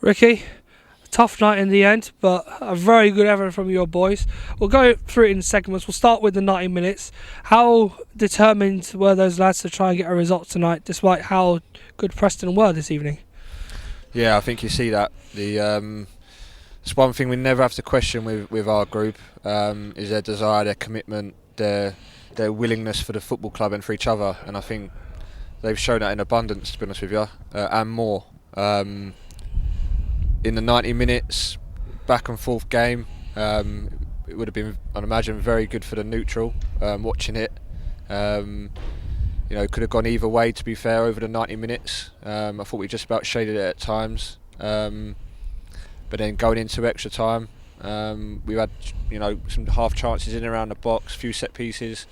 Ricky, tough night in the end, but a very good effort from your boys. We'll go through it in segments. We'll start with the 90 minutes. How determined were those lads to try and get a result tonight, despite how good Preston were this evening? Yeah, I think you see that. It's one thing we never have to question with our group, is their desire, their commitment, their willingness for the football club and for each other. And I think they've shown that in abundance, to be honest with you, and more. In the 90 minutes, back and forth game, it would have been, I'd imagine, very good for the neutral, watching it. Could have gone either way, to be fair, over the 90 minutes. I thought we just about shaded it at times. But then going into extra time, we had some half chances in and around the box, few set pieces,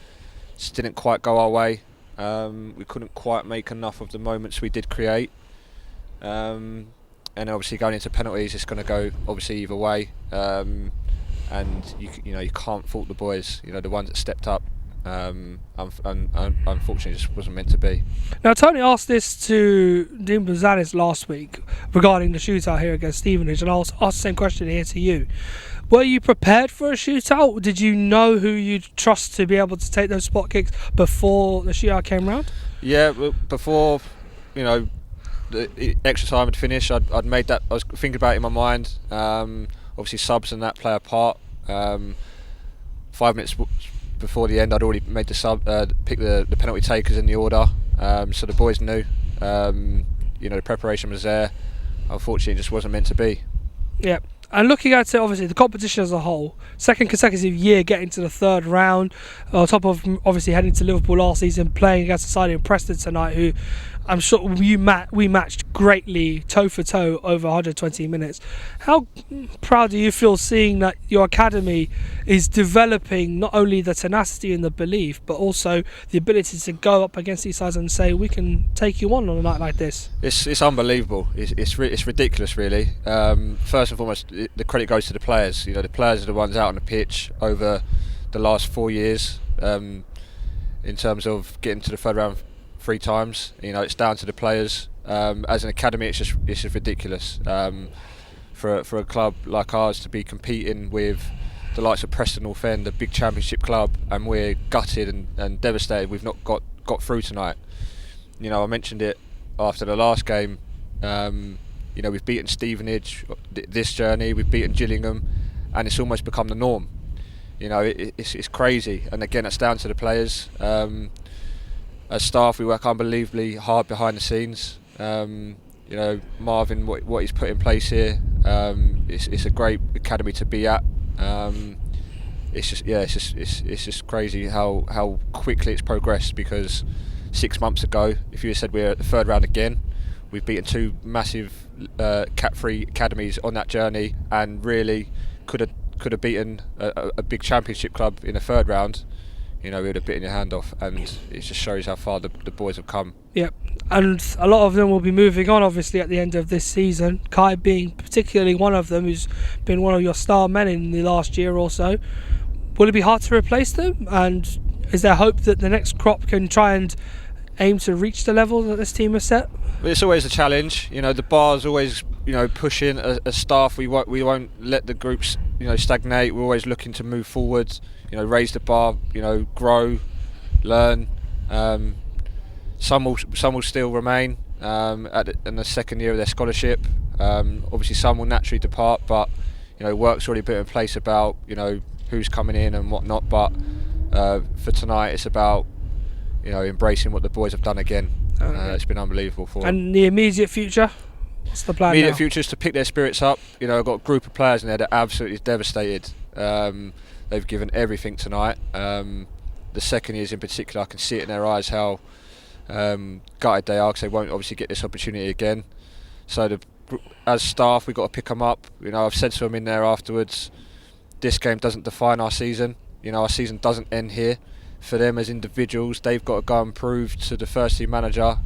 just didn't quite go our way. We couldn't quite make enough of the moments we did create. And obviously going into penalties, it's going to go obviously either way. And you can't fault the boys, the ones that stepped up. Unfortunately, it just wasn't meant to be. Now, Tony asked this to Dean Bazanis last week regarding the shootout here against Stevenage, and I'll ask the same question here to you. Were you prepared for a shootout? Did you know who you'd trust to be able to take those spot kicks before the shootout came round? Yeah, before the extra time had finished, I'd made that. I was thinking about it in my mind. Obviously, subs and that play a part. 5 minutes before the end, I'd already made the pick the penalty takers in the order, so the boys knew. The preparation was there. Unfortunately, it just wasn't meant to be. Yeah. And looking at it, obviously, the competition as a whole, second consecutive year getting to the third round, on top of obviously heading to Liverpool last season, playing against a side in Preston tonight, who I'm sure we matched greatly toe for toe over 120 minutes. How proud do you feel seeing that your academy is developing not only the tenacity and the belief, but also the ability to go up against these sides and say, we can take you on a night like this? It's unbelievable. It's ridiculous, really. First and foremost, the credit goes to the players. The players are the ones out on the pitch over the last 4 years, in terms of getting to the third round 3 times. It's down to the players. As an academy, it's just ridiculous. For a club like ours to be competing with the likes of Preston North End, a big championship club, and we're gutted and devastated we've not got through tonight. I mentioned it after the last game. We've beaten Stevenage this journey, we've beaten Gillingham, and it's almost become the norm. It's crazy, and again, it's down to the players. As staff, we work unbelievably hard behind the scenes. Marvin, what he's put in place here, it's a great academy to be at. It's just crazy how quickly it's progressed, because 6 months ago, if you had said we're at the third round again, we've beaten 2 massive Cat 3 academies on that journey, and really could have beaten a big championship club in the third round. We would have bitten your hand off, and it just shows how far the boys have come. Yep, and a lot of them will be moving on, obviously, at the end of this season. Kai being particularly one of them, who's been one of your star men in the last year or so. Will it be hard to replace them? And is there hope that the next crop can try and aim to reach the level that this team has set? It's always a challenge. The bar's always pushing. As staff, we won't let the groups stagnate. We're always looking to move forward. Raise the bar. Grow, learn. Some will still remain in the second year of their scholarship. Obviously, some will naturally depart, but work's already put in place about who's coming in and whatnot. But for tonight, it's about embracing what the boys have done again. It's been unbelievable for them. And the immediate future? What's the plan Immediate now? future is to pick their spirits up. I've got a group of players in there that are absolutely devastated. They've given everything tonight. The second years in particular, I can see it in their eyes how gutted they are, because they won't obviously get this opportunity again. So as staff, we've got to pick them up. I've said to them in there afterwards, this game doesn't define our season. Our season doesn't end here. For them as individuals, they've got to go and prove to the first team manager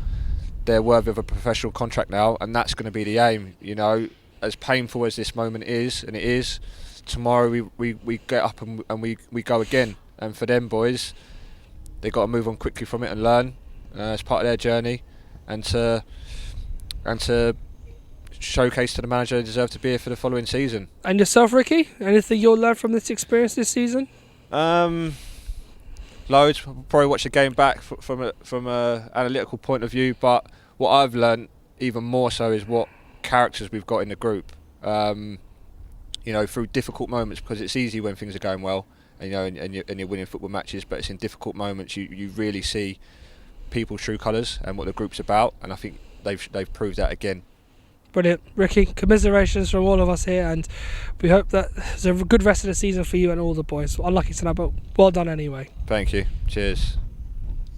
they're worthy of a professional contract now, and that's going to be the aim. As painful as this moment is, and it is, tomorrow we get up and we go again. And for them boys, they've got to move on quickly from it and learn as part of their journey, and to showcase to the manager they deserve to be here for the following season. And yourself, Ricky? Anything you'll learn from this experience this season? Loads. Probably watch the game back from a analytical point of view, but what I've learned even more so is what characters we've got in the group. Through difficult moments, because it's easy when things are going well, and you're winning football matches, but it's in difficult moments you really see people's true colours and what the group's about, and I think they've proved that again. Brilliant. Ricky, commiserations from all of us here, and we hope that there's a good rest of the season for you and all the boys. Unlucky tonight, but well done anyway. Thank you. Cheers.